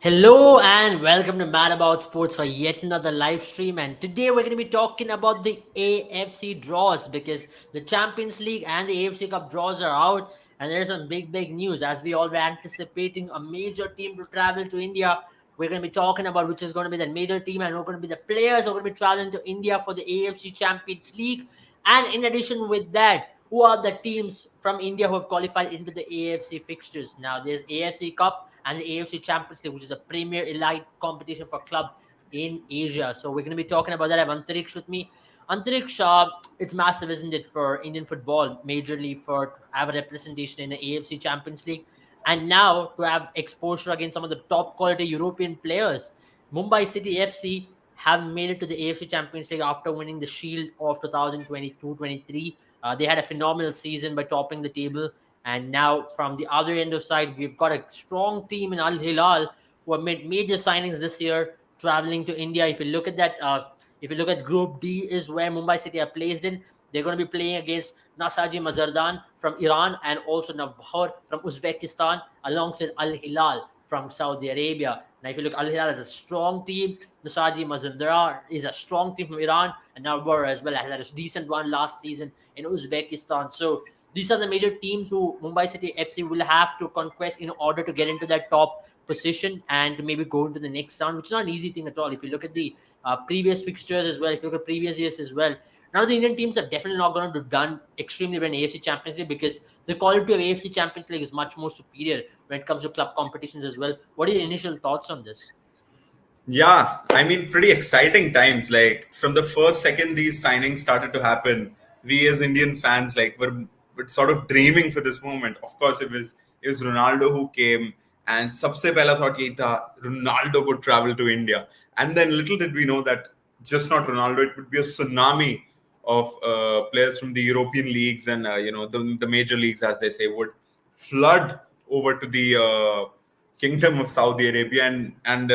Hello and welcome to Mad About Sports for yet another live stream. And today we're going to be talking about the AFC draws because the Champions League and the AFC Cup draws are out, and there's some big news as we all were anticipating a major team to travel to India. We're going to be talking about which is going to be the major team, and we're going to be the players who are going to be traveling to India for the AFC Champions League. And in addition with that, who are the teams from India who have qualified into the AFC fixtures? Now, there's AFC Cup and the AFC Champions League, which is a premier elite competition for clubs in Asia. So we're going to be talking about that. I have Antariksh with me. Antariksh, it's massive, isn't it, for Indian football, majorly for to have a representation in the AFC Champions League, and now to have exposure against some of the top quality European players. Mumbai City FC have made it to the AFC Champions League after winning the Shield of 2022-23. They had a phenomenal season by topping the table, and now from the other end of side, we've got a strong team in Al Hilal who have made major signings this year, traveling to India. If you look at that, if you look at Group D, is where Mumbai City are placed in. They're going to be playing against Nasaji Mazardan from Iran and also Navbahar from Uzbekistan, alongside Al Hilal from Saudi Arabia. Now, if you look, Al Hilal is a strong team. Nasaji Mazardan is a strong team from Iran, and Navbahar as well has had a decent run last season in Uzbekistan. So these are the major teams who Mumbai City FC will have to conquest in order to get into that top position and to maybe go into the next round, which is not an easy thing at all. If you look at the previous fixtures as well, if you look at previous years as well, none of the Indian teams are definitely not going to do done extremely well in AFC Champions League because the quality of AFC Champions League is much more superior when it comes to club competitions as well. What are your initial thoughts on this? Yeah, I mean, pretty exciting times. Like from the first second these signings started to happen, we as Indian fans were sort of dreaming for this moment. Of course, it was Ronaldo who came, and सबसे पहला thought यही था Ronaldo could travel to India. And then little did we know that just not Ronaldo, it would be a tsunami of players from the European leagues and the major leagues, as they say, would flood over to the Kingdom of Saudi Arabia and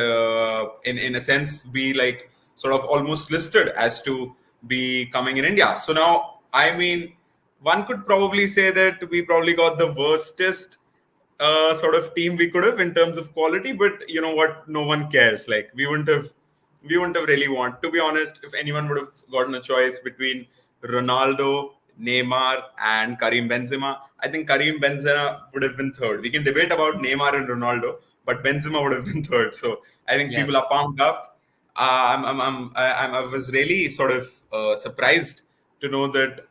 in a sense be like sort of almost listed as to be coming in India. So now, I mean, one could probably say that we probably got the worstest sort of team we could have in terms of quality, but you know what? No one cares. Like we wouldn't have really want. To be honest, if anyone would have gotten a choice between Ronaldo, Neymar, and Karim Benzema, I think Karim Benzema would have been third. We can debate about Neymar and Ronaldo, but Benzema would have been third. So I think Yeah. people are pumped up. I was really sort of surprised to know that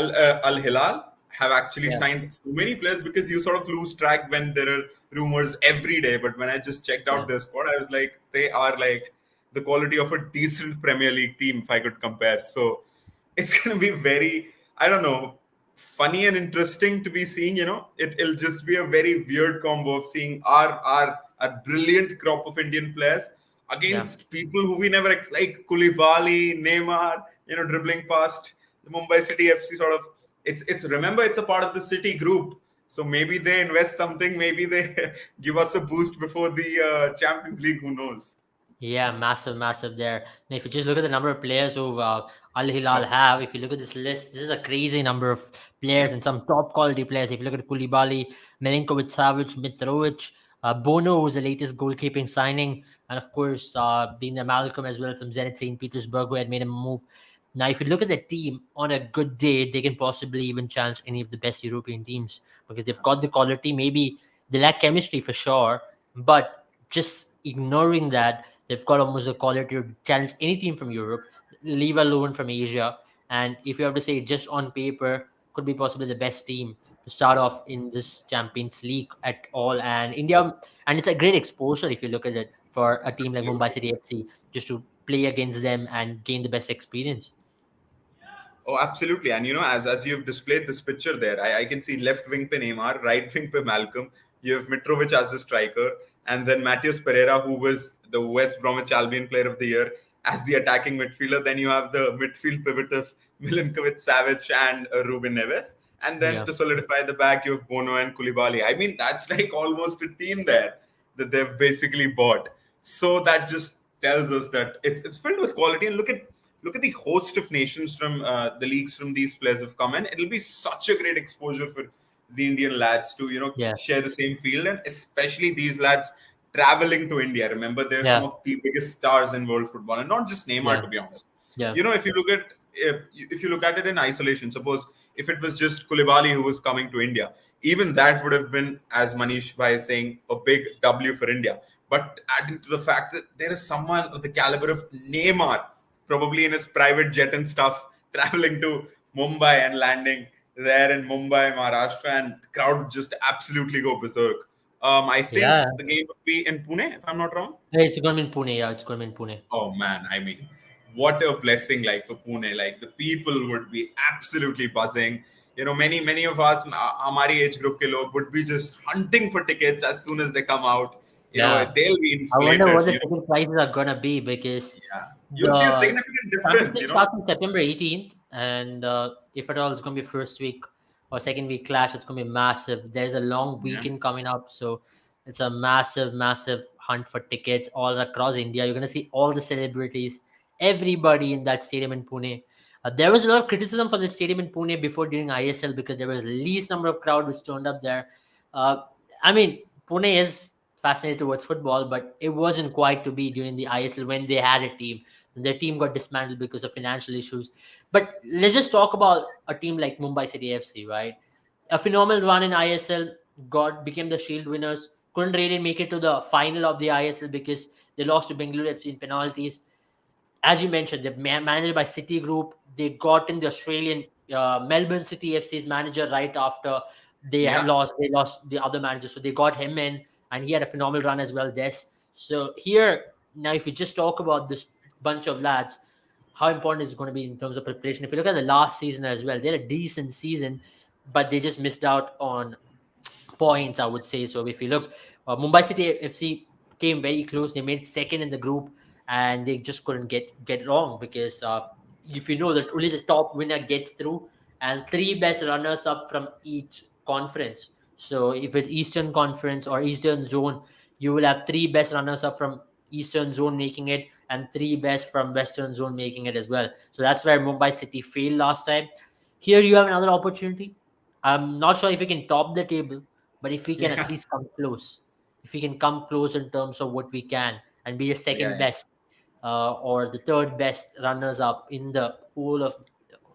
Al Hilal have actually Yeah. signed so many players because you sort of lose track when there are rumors every day. But when I just checked Yeah. out their squad, I was like, they are like the quality of a decent Premier League team if I could compare. So it's going to be very, I don't know, funny and interesting to be seeing. It'll just be a very weird combo of seeing our brilliant crop of Indian players Yeah. against people who we never like Koulibaly, Neymar, dribbling past the Mumbai City FC sort of. It's remember, it's a part of the City group, so maybe they invest something, maybe they give us a boost before the Champions League. Who knows? Yeah, massive there. And if you just look at the number of players who Al Hilal have, if you look at this list, this is a crazy number of players Yeah. and some top quality players. If you look at Koulibaly, Milinkovic Savic, Mitrovic, Bono, who's the latest goalkeeping signing, and of course, being the Malcolm as well from Zenit St. Petersburg, who had made a move. Now, if you look at the team on a good day, they can possibly even challenge any of the best European teams because they've got the quality. Maybe they lack chemistry for sure, but just ignoring that, they've got almost the quality to challenge any team from Europe, leave alone from Asia. And if you have to say just on paper, could be possibly the best team to start off in this Champions League at all. And India, and it's a great exposure if you look at it for a team like Mumbai Absolutely. City FC, just to play against them and gain the best experience. Oh, absolutely. And as you've displayed this picture there, I can see left wing pe Neymar, right wing pe Malcolm. You have Mitrovic as a striker, and then Matheus Pereira, who was the West Bromwich Albion Player of the Year, as the attacking midfielder. Then you have the midfield pivot of Milinkovic Savic and Ruben Neves. And then Yeah. to solidify the back, you have Bono and Koulibaly. I mean, that's like almost a team there that they've basically bought. So that just tells us that it's filled with quality. And look at the host of nations from the leagues from these players have come in. It'll be such a great exposure for the Indian lads to Yeah. share the same field, and especially these lads traveling to India. Remember, they're some Yeah, of the biggest stars in world football, and not just Neymar, yeah, to be honest. yeah, If you look at if you look at it in isolation, suppose if it was just Koulibaly who was coming to India, even that would have been, as Manish Bhai is saying, a big W for India. But adding to the fact that there is someone of the caliber of Neymar, probably in his private jet and stuff, traveling to Mumbai and landing there in Mumbai, Maharashtra, and the crowd would just absolutely go berserk. I think yeah. the game would be in Pune, if I'm not wrong. It's going to be in Pune. Yeah, it's going to be in Pune. Oh man, I mean, what a blessing! Like for Pune, like the people would be absolutely buzzing. Many of us, our age group ke log would be just hunting for tickets as soon as they come out. Yeah. They'll be I wonder what inflated. the ticket prices are gonna be because Yeah, you'll see a the significant Champions difference. League starts on September 18th, and if at all, it's gonna be first week or second week clash. It's gonna be massive. There's a long Yeah, weekend coming up, so it's a massive, massive hunt for tickets all across India. You're gonna see all the celebrities, everybody in that stadium in Pune. There was a lot of criticism for the stadium in Pune before during ISL because there was least number of crowd which turned up there. Uh, I mean, Pune is fascinated towards football, but it wasn't quite to be during the ISL when they had a team. Their team got dismantled because of financial issues. But let's just talk about a team like Mumbai City FC, right? A phenomenal run in ISL, got became the Shield winners. Couldn't really make it to the final of the ISL because they lost to Bengaluru FC in penalties. As you mentioned, they're managed by City Group. They got in the Australian Melbourne City FC's manager right after they had yeah, lost. They lost the other manager, so they got him in, and he had a phenomenal run as well. Des. So here now, if you just talk about this bunch of lads, how important is it going to be in terms of preparation? If you look at the last season as well, they had a decent season, but they just missed out on points, I would say. So if you look, Mumbai City FC came very close. They made second in the group, and they just couldn't get wrong because if you know that only the top winner gets through, and three best runners up from each conference. So if it's Eastern Conference or Eastern Zone, you will have three best runners up from Eastern Zone making it, and three best from Western Zone making it as well. So that's where Mumbai City failed last time. Here you have another opportunity. I'm not sure if we can top the table, but if we can at yeah, least come close, if we can come close in terms of what we can and be the second yeah. best or the third best runners up in the whole of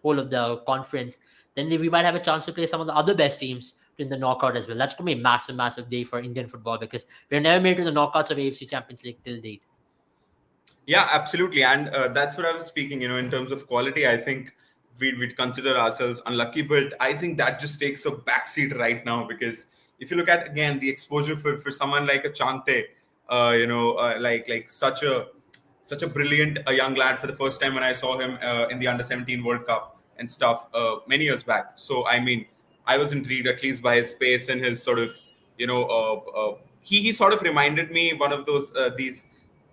the conference, then we might have a chance to play some of the other best teams in the knockout as well. That's going to be a massive, massive day for Indian football because we've never made it to the knockouts of AFC Champions League till date. Yeah, absolutely, and that's what I was speaking. In terms of quality, I think we'd consider ourselves unlucky, but I think that just takes a backseat right now because if you look at again the exposure for someone like a Chante, like such a brilliant young lad for the first time when I saw him in the under 17 World Cup and stuff many years back. So I mean, I was intrigued at least by his pace and his sort of he sort of reminded me one of those these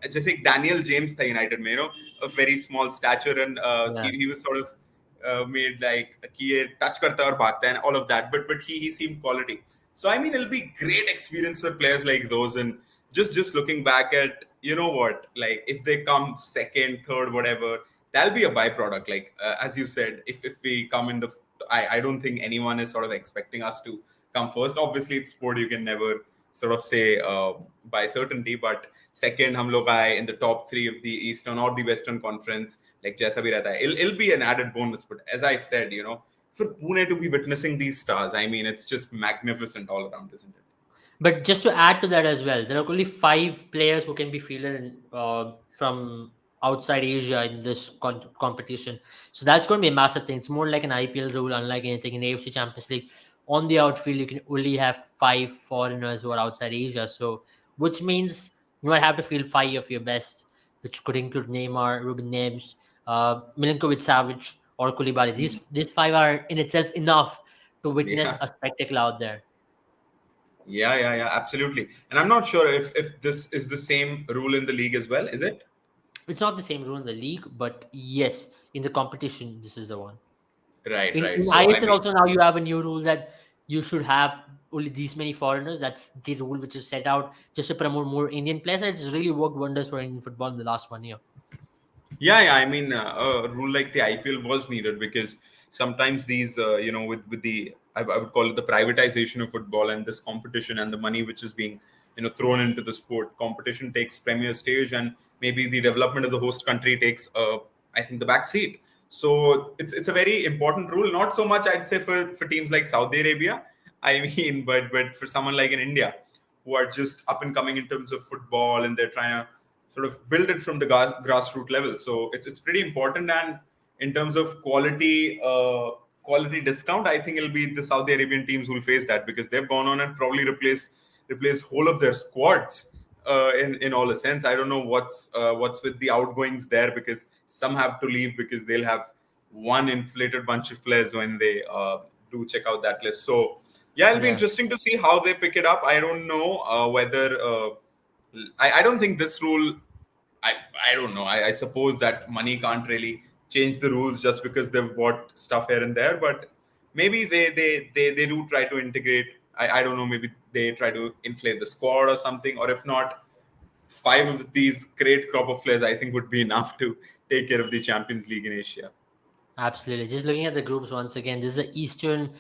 जैसे एक Daniel James था United में, a very small stature and Yeah. he was sort of made like कि ये touch करता है और भागता है and all of that, but he seemed quality. So I mean, it'll be great experience for players like those, and just looking back at what, like if they come second, third, whatever, that'll be a byproduct. Like as you said, if we come in the, I don't think anyone is sort of expecting us to come first. Obviously, it's sport; you can never sort of say by certainty, but second हम लोग आए in the top three of the Eastern or the Western Conference, like जैसा भी रहता है, it'll be an added bonus. But as I said, for Pune to be witnessing these stars, I mean, it's just magnificent all around, isn't it? But just to add to that as well, there are only five players who can be fielded from outside Asia in this competition. So that's going to be a massive thing. It's more like an IPL rule, unlike anything in AFC Champions League. On the outfield, you can only have five foreigners who are outside Asia. So, which means you might have to field five of your best, which could include Neymar, Ruben Neves, Milinkovic Savic, or Koulibaly. These five are in itself enough to witness Yeah. a spectacle out there. Yeah, absolutely. And I'm not sure if this is the same rule in the league as well, is it? It's not the same rule in the league, but yes, in the competition, this is the one. Right, In, right. in So I ISL mean, also now you have a new rule that you should have only these many foreigners. That's the rule which is set out just to promote more Indian players, and it's really worked wonders for Indian football in the last 1 year. yeah. I mean, a rule like the IPL was needed because sometimes these, with the I would call it the privatization of football and this competition and the money which is being thrown into the sport. Competition takes premier stage, and maybe the development of the host country takes, I think, the back seat. So it's a very important rule. Not so much, I'd say, for teams like Saudi Arabia. I mean, but for someone like in India, who are just up and coming in terms of football, and they're trying to sort of build it from the grassroots level. So it's pretty important. And in terms of quality discount, I think it'll be the Saudi Arabian teams who will face that, because they've gone on and probably replaced whole of their squads. In all a sense, I don't know what's with the outgoings there, because some have to leave because they'll have one inflated bunch of players when they do check out that list. So yeah, it'll be Yeah. interesting to see how they pick it up. I don't know whether I don't think this rule. I I don't know. I suppose that money can't really change the rules just because they've bought stuff here and there. But maybe they do try to integrate. I don't know. Maybe they try to inflate the squad or something. Or if not, five of these great crop of players, I think, would be enough to take care of the Champions League in Asia. Absolutely. Just looking at the groups once again, this is the Eastern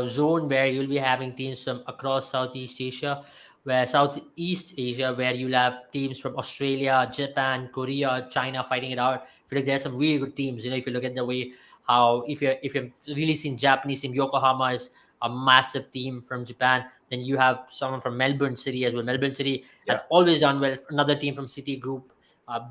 zone where you'll be having teams from across Southeast Asia, where Southeast Asia, where you'll have teams from Australia, Japan, Korea, China fighting it out. I feel like there are some really good teams. If you look at the way how if you've really seen Japanese team, Yokohama is a massive team from Japan. Then you have someone from Melbourne City as well. Melbourne City Yeah, has always done well. Another team from City Group.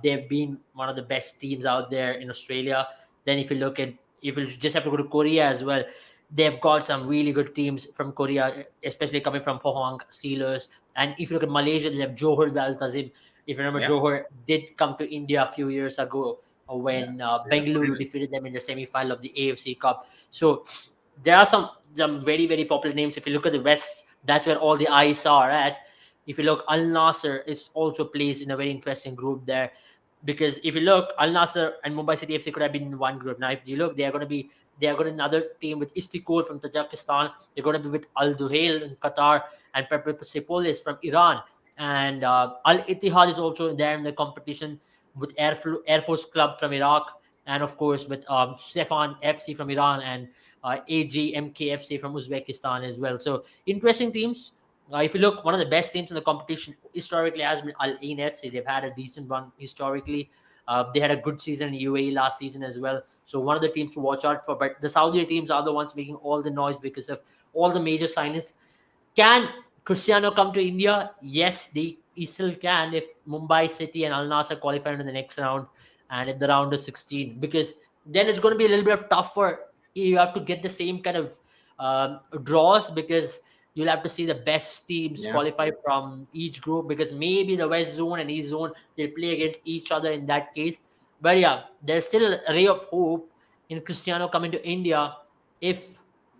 They've been one of the best teams out there in Australia. Then if you just have to go to Korea as well, they've got some really good teams from Korea, especially coming from Pohang Steelers. And if you look at Malaysia, they have Johor Al Tazim. If you remember, yeah, Johor did come to India a few years ago yeah. when They Bengaluru definitely defeated them in the semi-final of the AFC Cup. So there are some very very popular names. If you look at the West, that's where all the eyes are at. If you look, al-Nassr is also placed in a very interesting group there, because if you look, Al Nassr and Mumbai City FC could have been in one group. Now, if you look, they are going to another team with Istiklal from Tajikistan. They're going to be with Al Duhail in Qatar and Persepolis from Iran. And Al Ittihad is also there in the competition with Air Force Club from Iraq, and of course with Stefan FC from Iran and AGMKFC from Uzbekistan as well. So interesting teams. If you look, one of the best teams in the competition historically has been Al Ain FC. They've had a decent run historically. They had a good season in UAE last season as well. So one of the teams to watch out for. But the Saudi teams are the ones making all the noise because of all the major signings. Can Cristiano come to India? Yes, he still can if Mumbai City and Al Nassr qualify into the next round and in the round of 16. Because then it's going to be a little bit of tougher. You have to get the same kind of draws, because you'll have to see the best teams yeah, qualify from each group, because maybe the West Zone and East Zone they'll play against each other in that case. But yeah, there's still a ray of hope in Cristiano coming to India if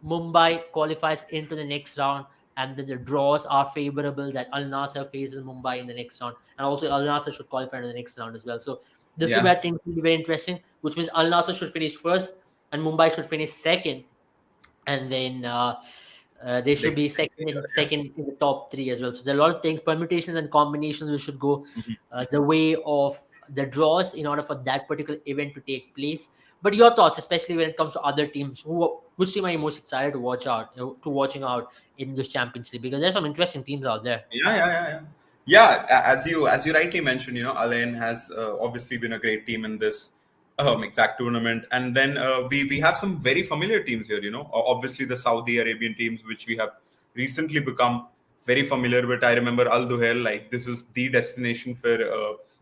Mumbai qualifies into the next round and the draws are favorable that Al Nassr faces Mumbai in the next round, and also Al Nassr should qualify into the next round as well. So this is yeah. where things will be very interesting, which means Al Nassr should finish first and Mumbai should finish second, and then they They should can be face each other. Yeah. second in the top three as well. So there are a lot of things, permutations and combinations we should go Mhm. the way of the draws in order for that particular event to take place. But your thoughts, especially when it comes to other teams, which team are you most excited to watch out to watching out in this Champions League? Because there's some interesting teams out there. Yeah, yeah, yeah, yeah. Yeah, as you rightly mentioned, Alain has obviously been a great team in this exact tournament, and then we have some very familiar teams here. Obviously the Saudi Arabian teams, which we have recently become very familiar with. I remember Al Duhail, like this is the destination for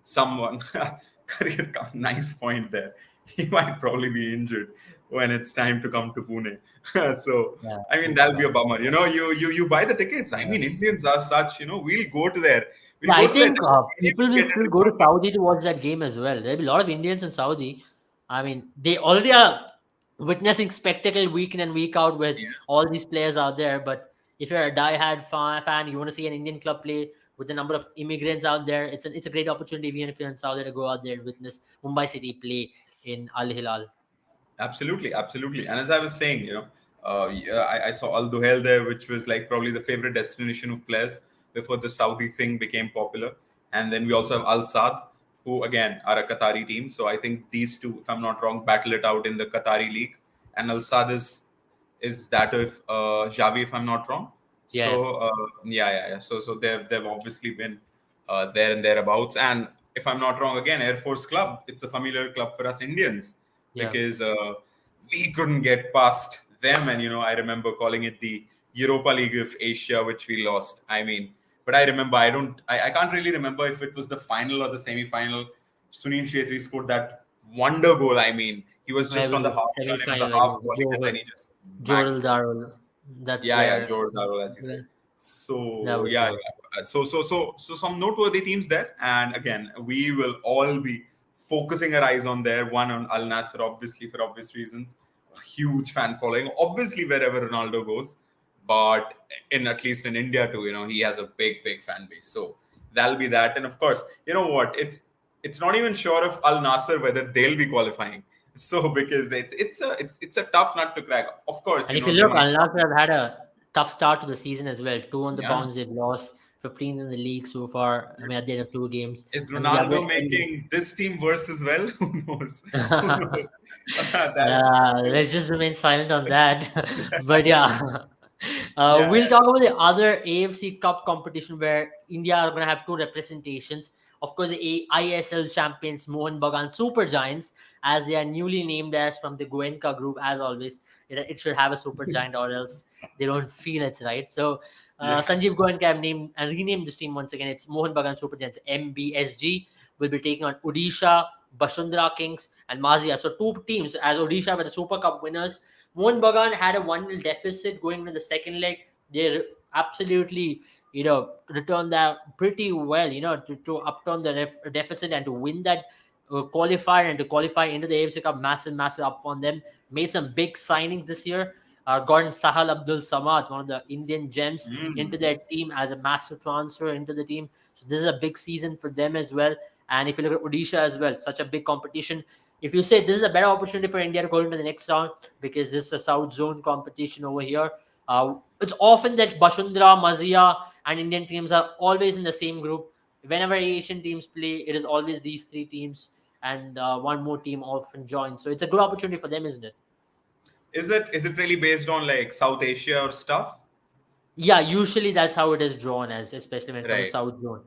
someone. Career comes, nice point there. He might probably be injured when it's time to come to Pune. So Yeah, I mean, that's that'll be right. a bummer. You buy the tickets. I mean, Indians are such. We'll go to there. We'll Yeah, I go to their think stadium people to will get still into go to Saudi. Saudi to watch that game as well. There'll be a lot of Indians in Saudi. I mean, they already are witnessing spectacle week in and week out with Yeah, all these players out there. But if you're a die-hard fan, you want to see an Indian club play with the number of immigrants out there, it's a great opportunity even if you're in Saudi to go out there and witness Mumbai City play in Al Hilal. absolutely, absolutely. And as I was saying, yeah, I saw Al Duhail there, which was like probably the favorite destination of players before the Saudi thing became popular. And then we also have Al Saad, who again are a Qatari team. So I think these two, if I'm not wrong, battle it out in the Qatari league. And Al Saad is that of Javi, if I'm not wrong. Yeah, So yeah. So they've obviously been there and thereabouts. And if I'm not wrong, again, Air Force Club, it's a familiar club for us Indians yeah. because we couldn't get past them. And I remember calling it the Europa League of Asia, which we lost. I mean, but I remember I can't really remember if it was the final or the semi-final. Sunil Shetty scored that wonder goal. I mean, he was It just on was the the half turn. It was a semi-final half against volley, and then he just smacked. Jorel Darul. That's Yeah, where George Darrell, as you said. that So was yeah, the yeah. So some noteworthy teams there, and again, we will all be focusing our eyes on there. One on al-Nassr, obviously for obvious reasons, a huge fan following. Obviously, wherever Ronaldo goes, but in at least in India too, he has a big fan base. So that'll be that, and of course, you know what? It's not even sure of al-Nassr whether they'll be qualifying. So because it's a tough nut to crack. Of course, And if you they look, need. Al Nassr have had a tough start to the season as well. Two on the Yeah. bounce they've lost, 15 in the league so far. I mean, at the end of two games, Is and they are Ronaldo making this team worse as well? Who knows? Who knows? That, let's just remain silent on that. But yeah, yeah, we'll talk about the other AFC Cup competition where India are going to have two representations. Of course, the ISL champions Mohun Bagan Super Giants, as they are newly named as from the Goenka group, as always. It should have a super giant, or else they don't feel it's right. So, yeah. Sanjeev Goenka have named and renamed this team once again. It's Mohun Bagan Super Giants, MBSG, will be taking on Odisha, Bashundra Kings, and Mazia. So, two teams, as Odisha were the Super Cup winners. Mohun Bagan had a 1-0 deficit going into the second leg. They absolutely, returned that pretty well, to upturn the deficit and to win that qualifier and to qualify into the AFC Cup. Massive up on them. Made some big signings this year. Gotten Sahal Abdul Samad, one of the Indian gems, into Mm. their team as a massive transfer into the team. So this is a big season for them as well. And if you look at Odisha as well, such a big competition. If you say this is a better opportunity for India to go into the next round because this is a South Zone competition over here, it's often that Bashundra, Mazia, and Indian teams are always in the same group. Whenever Asian teams play, it is always these three teams, and one more team often joins. So it's a good opportunity for them, isn't it? Is it really based on like South Asia or stuff? Yeah, usually that's how it is drawn as, especially when it comes to Right. South Zone.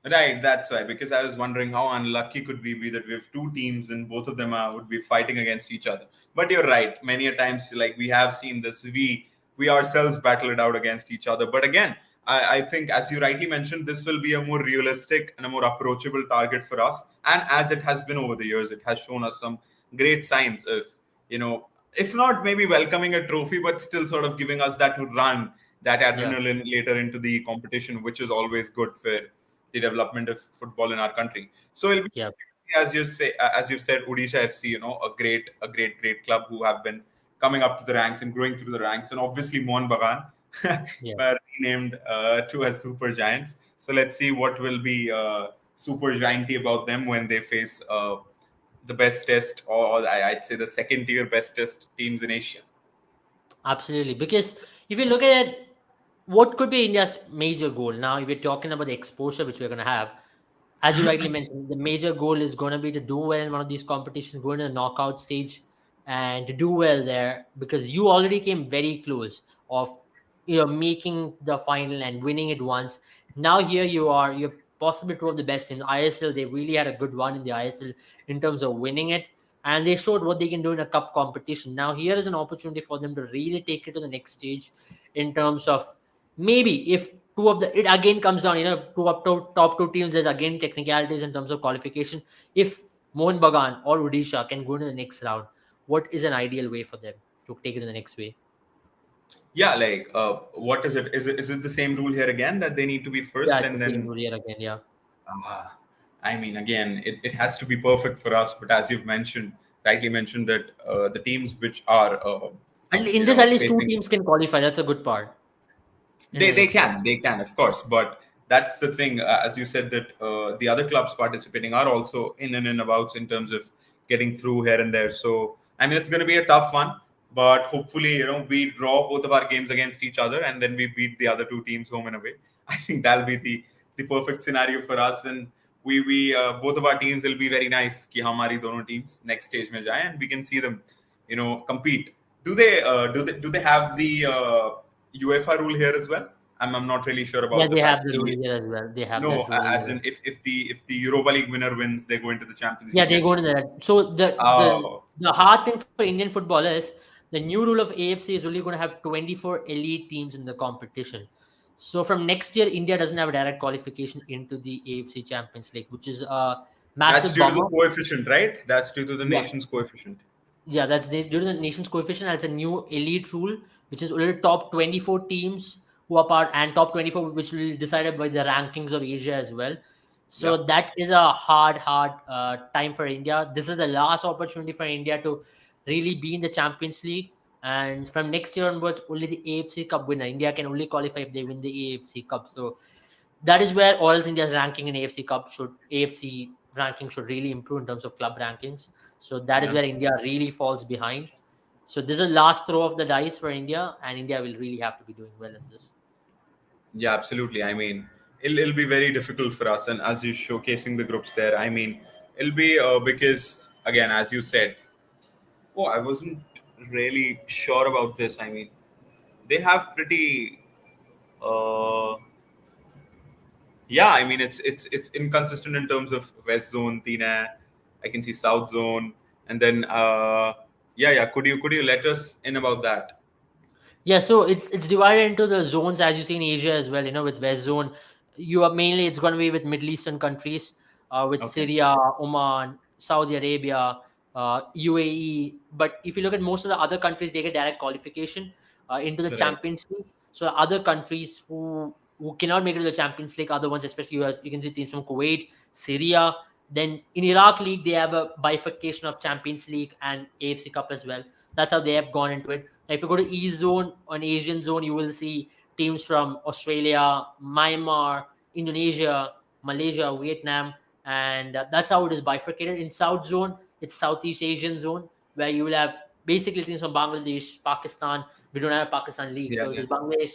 Right, that's why. Because I was wondering how unlucky could we be that we have two teams and both of them would be fighting against each other. But you're right. Many a times, like we have seen this, we ourselves battle it out against each other. But again, I think, as you rightly mentioned, this will be a more realistic and a more approachable target for us. And as it has been over the years, it has shown us some great signs of, you know, if not maybe welcoming a trophy, but still sort of giving us that run, that Yeah, adrenaline later into the competition, which is always good for the development of football in our country. So it'll be, yeah, as you said, Odisha FC, a great club who have been coming up to the ranks and growing through the ranks, and obviously Mohun Bagan yeah. were renamed to as Super Giants. So let's see what will be super gianty about them when they face the best test, or I'd say the second tier best test teams in Asia. Absolutely. Because if you look at it, what could be India's major goal now, if we're talking about the exposure which we're going to have, as you rightly mentioned, the major goal is going to be to do well in one of these competitions, go into the knockout stage, and to do well there because you already came very close of making the final and winning it once. Now here you are, you've possibly two of the best in ISL. They really had a good run in the ISL in terms of winning it, and they showed what they can do in a cup competition. Now here is an opportunity for them to really take it to the next stage in terms of maybe if two of the it again comes down, if two up to top two teams, there's again technicalities in terms of qualification. If Mohun Bagan or Odisha can go to the next round, what is an ideal way for them to take it to the next way? Yeah, like what is it? Is it the same rule here again that they need to be Yeah, first it's the and same then rule here again. Yeah, I mean, again, it has to be perfect for us. But as you've mentioned, rightly mentioned that the teams which are, and in this at least two facing, teams can qualify. That's a good part in they the they next round. can they can of course, but that's the thing. As you said that the other clubs participating are also in and abouts in terms of getting through here and there. So I mean, it's going to be a tough one. But hopefully, we draw both of our games against each other and then we beat the other two teams home and away. I think that'll be the perfect scenario for us. And we both of our teams will be very nice कि हमारी दोनों teams next stage में जाए and we can see them compete. Do they have the UEFA rule here as well? I'm not really sure Yeah, about the they have fact. the rule here as well. They have No, that rule as here. in if the Europa League winner wins, they go into the Champions Yeah, League they next go to season. that. So Oh, the hard thing for Indian football is the new rule of AFC is only going to have 24 elite teams in the competition. So from next year, India doesn't have a direct qualification into the AFC Champions League, which is a that's massive due to the bummer. coefficient, right? That's due to the Yeah, nation's coefficient. yeah, due to the nation's coefficient. As a new elite rule, which is only top 24 teams who are part and top 24, which will be decided by the rankings of Asia as well. Yeah. So that is a hard time for India. This is the last opportunity for India to really be in the Champions League. And from next year onwards, only the AFC Cup winner. India can only qualify if they win the AFC Cup. So that is where all India's ranking in AFC ranking should really improve in terms of club rankings. So that is Yeah. where India really falls behind. So this is the last throw of the dice for India, and India will really have to be doing well in this. Yeah, absolutely. I mean, it'll be very difficult for us. And as you're showcasing the groups there, I mean, it'll be because, again, as you said, oh, I wasn't really sure about this. I mean, they have pretty, uh, yeah, I mean, it's inconsistent in terms of West Zone, Tina. I can see South Zone. And then, yeah. Could you let us in about that? Yeah, so it's divided into the zones as you see in Asia as well. With West Zone, you are mainly it's going to be with Middle Eastern countries, with Okay. Syria, Oman, Saudi Arabia, UAE. But if you look at most of the other countries, they get direct qualification into the Right. Champions League. So other countries who cannot make it to the Champions League, other ones, especially US, you can see teams from Kuwait, Syria. Then in Iraq League, they have a bifurcation of Champions League and AFC Cup as well. That's how they have gone into it. Now, if you go to East Zone or Asian Zone, you will see teams from Australia, Myanmar, Indonesia, Malaysia, Vietnam, and that's how it is bifurcated. In South Zone, it's Southeast Asian Zone, where you will have basically teams from Bangladesh, Pakistan. We don't have a Pakistan league, Yeah, so it yeah. is Bangladesh,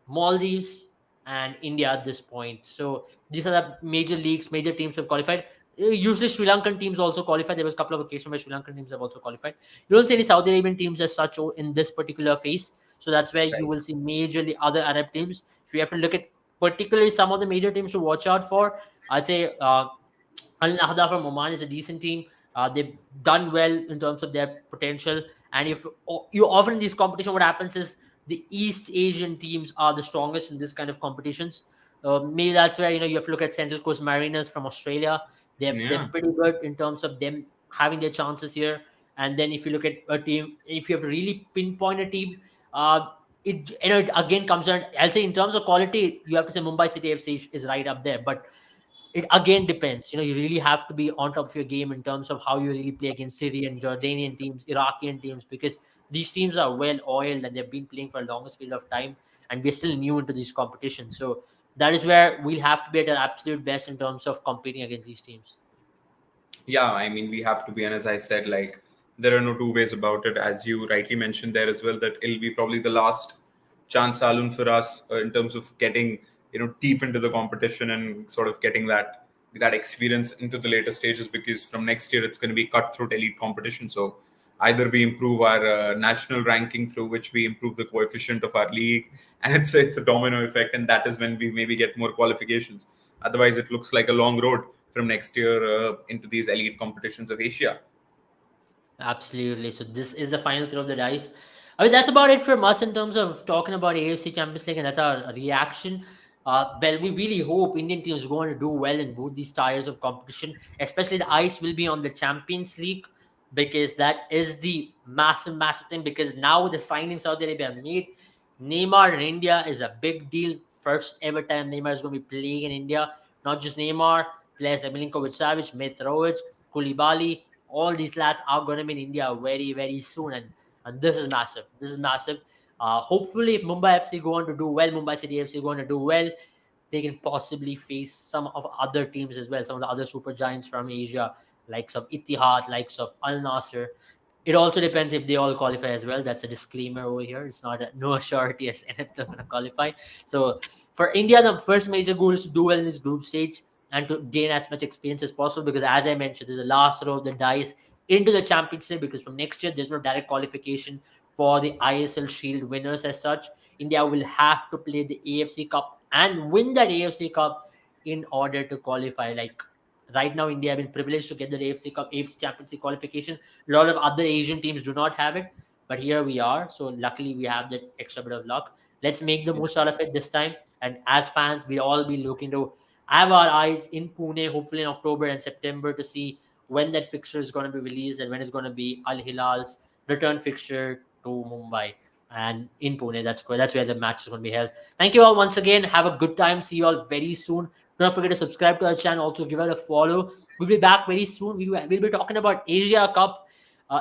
Maldives, and India at this point. So these are the major leagues, major teams who have qualified. Usually, Sri Lankan teams also qualify. There was a couple of occasions where Sri Lankan teams have also qualified. You don't see any Saudi Arabian teams as such in this particular phase. So that's where you Right. will see majorly other Arab teams. If you have to look at particularly some of the major teams to watch out for, I'd say Al-Nahda from Oman is a decent team. They've done well in terms of their potential. And if you often in these competition, what happens is the East Asian teams are the strongest in this kind of competitions. Maybe that's where you have to look at Central Coast Mariners from Australia. They're Yeah. pretty good in terms of them having their chances here. And then if you look at a team, if you have to really pinpoint a team, uh, it again comes down. I'll say in terms of quality, you have to say Mumbai City FC is right up there, but it again depends. You really have to be on top of your game in terms of how you really play against Syrian, Jordanian teams, Iraqian teams, because these teams are well oiled and they've been playing for a longest period of time, and we're still new into these competitions. So that is where we'll have to be at our absolute best in terms of competing against these teams. Yeah, I mean, we have to be. And as I said, like, there are no two ways about it. As you rightly mentioned there as well, that it'll be probably the last chance saloon for us in terms of getting, deep into the competition and sort of getting that experience into the later stages, because from next year it's going to be cutthroat elite competition. So either we improve our national ranking, through which we improve the coefficient of our league, and it's a domino effect, and that is when we maybe get more qualifications. Otherwise, it looks like a long road from next year into these elite competitions of Asia. Absolutely. So this is the final throw of the dice. I mean, that's about it from us in terms of talking about AFC Champions League, and that's our reaction. Well, we really hope Indian teams are going to do well in both these tiers of competition. Especially the eyes will be on the Champions League, because that is the massive thing. Because now the signings Saudi Arabia have made, Neymar in India is a big deal. First ever time Neymar is going to be playing in India. Not just Neymar, players like Milinkovic Savic, Mitrovic, Koulibaly, all these lads are going to be in India very soon, and this is massive. This is massive. Hopefully, if Mumbai FC go on to do well, Mumbai City FC go on to do well, they can possibly face some of other teams as well, some of the other super giants from Asia, likes of Ittihad, likes of al-Nassr. It also depends if they all qualify as well. That's a disclaimer over here. It's not no surety as any of them going to qualify. So for India, the first major goal is to do well in this group stage and to gain as much experience as possible. Because as I mentioned, there's a last row of the dice into the championship. Because from next year, there's no direct qualification for the ISL Shield winners as such. India will have to play the AFC Cup and win that AFC Cup in order to qualify. Like right now, India have been privileged to get the AFC Cup, AFC Champions League qualification. A lot of other Asian teams do not have it, but here we are. So luckily, we have that extra bit of luck. Let's make the most out of it this time. And as fans, we'll all be looking to have our eyes in Pune, hopefully in October and September, to see when that fixture is going to be released and when it's going to be Al Hilal's return fixture to Mumbai and in Pune. That's where the match is going to be held. Thank you all once again. Have a good time. See you all very soon. Don't forget to subscribe to our channel. Also, give it a follow. We'll be back very soon. We'll be talking about Asia Cup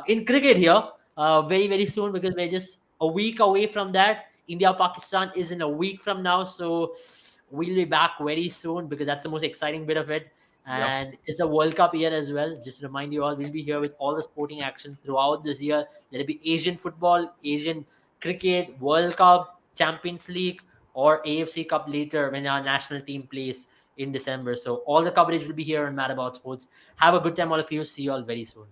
in cricket here very, very soon, because we're just a week away from that. India Pakistan is in a week from now. So we'll be back very soon, because that's the most exciting bit of it. Yep. And it's a World Cup year as well. Just to remind you all, we'll be here with all the sporting action throughout this year. There'll be Asian football, Asian cricket, World Cup, Champions League, or AFC Cup later when our national team plays in December. So all the coverage will be here on Mad About Sports. Have a good time, all of you. See you all very soon.